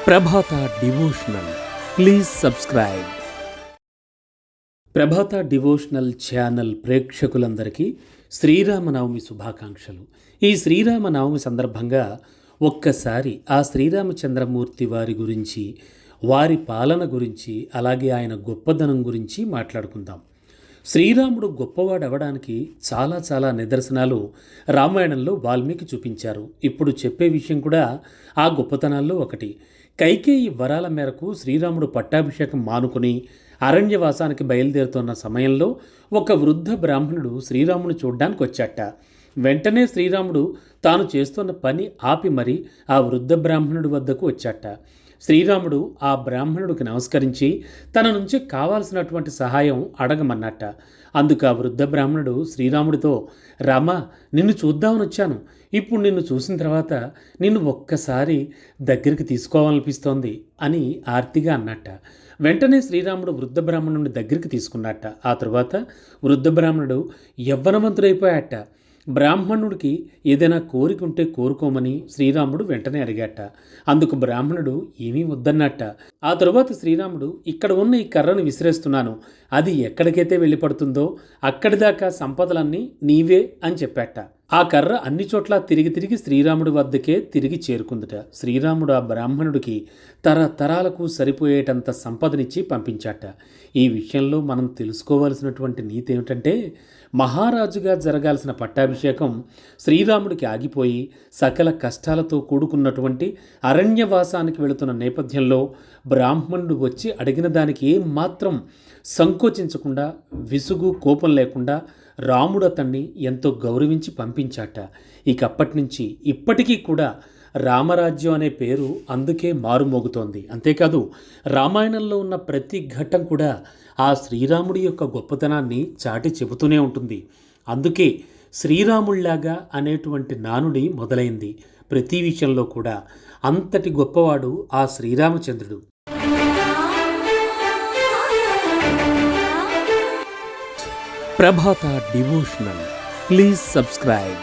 Prabhata devotional please subscribe. Prabhata devotional channel ప్రేక్షకులందరికీ శ్రీరామనవమి శుభాకాంక్షలు. ఈ శ్రీరామనవమి సందర్భంగా ఒక్కసారి ఆ శ్రీరామచంద్రమూర్తి వారి గురించి, వారి పాలన గురించి, అలాగే ఆయన గొప్పదనం గురించి మాట్లాడుకుందాం. శ్రీరాముడు గొప్పవాడవడానికి చాలా నిదర్శనాలు రామాయణంలో వాల్మీకి చూపించారు. ఇప్పుడు చెప్పే విషయం కూడా ఆ గొప్పతనాల్లో ఒకటి. కైకేయి వరాల మేరకు శ్రీరాముడు పట్టాభిషేకం మానుకుని అరణ్యవాసానికి బయలుదేరుతున్న సమయంలో ఒక వృద్ధ బ్రాహ్మణుడు శ్రీరాముని చూడ్డానికి వచ్చాట. వెంటనే శ్రీరాముడు తాను చేస్తున్న పని ఆపి మరి ఆ వృద్ధ బ్రాహ్మణుడి వద్దకు వచ్చాట. శ్రీరాముడు ఆ బ్రాహ్మణుడికి నమస్కరించి తన నుంచి కావాల్సినటువంటి సహాయం అడగమన్నట్ట. అందుకు ఆ వృద్ధ బ్రాహ్మణుడు శ్రీరాముడితో, రామా, నిన్ను చూద్దామని వచ్చాను. ఇప్పుడు నిన్ను చూసిన తర్వాత నిన్ను ఒక్కసారి దగ్గరికి తీసుకోవాలనిపిస్తోంది అని ఆర్తిగా అన్నట్ట. వెంటనే శ్రీరాముడు వృద్ధ బ్రాహ్మణుడిని దగ్గరికి తీసుకున్నట్ట. ఆ తరువాత వృద్ధ బ్రాహ్మణుడు యవ్వనవంతుడైపోయాట. బ్రాహ్మణుడికి ఏదైనా కోరిక ఉంటే కోరుకోమని శ్రీరాముడు వెంటనే అడిగాట. అందుకు బ్రాహ్మణుడు ఏమీ వద్దన్నట్ట. ఆ తరువాత శ్రీరాముడు, ఇక్కడ ఉన్న ఈ కర్రను విసిరేస్తున్నాను, అది ఎక్కడికైతే వెళ్ళిపడుతుందో అక్కడి దాకా సంపదలన్నీ నీవే అని చెప్పాట. ఆ కర్ర అన్ని చోట్ల తిరిగి శ్రీరాముడి వద్దకే తిరిగి చేరుకుందట. శ్రీరాముడు ఆ బ్రాహ్మణుడికి తరతరాలకు సరిపోయేటంత సంపదనిచ్చి పంపించాట. ఈ విషయంలో మనం తెలుసుకోవాల్సినటువంటి నీతి ఏమిటంటే, మహారాజుగా జరగాల్సిన పట్టాభిషేకం శ్రీరాముడికి ఆగిపోయి సకల కష్టాలతో కూడుకున్నటువంటి అరణ్యవాసానికి వెళుతున్న నేపథ్యంలో బ్రాహ్మణుడు వచ్చి అడిగిన దానికి ఏమాత్రం సంకోచించకుండా, విసుగు కోపం లేకుండా రాముడు అతన్ని ఎంతో గౌరవించి పంపించాట. ఇక అప్పటి నుంచి ఇప్పటికీ కూడా రామరాజ్యం అనే పేరు అందుకే మారుమోగుతోంది. అంతేకాదు, రామాయణంలో ఉన్న ప్రతి ఘట్టం కూడా ఆ శ్రీరాముడి యొక్క గొప్పతనాన్ని చాటి చెబుతూనే ఉంటుంది. అందుకే శ్రీరాముళ్లాగా అనేటువంటి నానుడి మొదలైంది. ప్రతి విషయంలో కూడా అంతటి గొప్పవాడు ఆ శ్రీరామచంద్రుడు. ప్రభాత డివోషనల్ ప్లీజ్ సబ్స్క్రైబ్.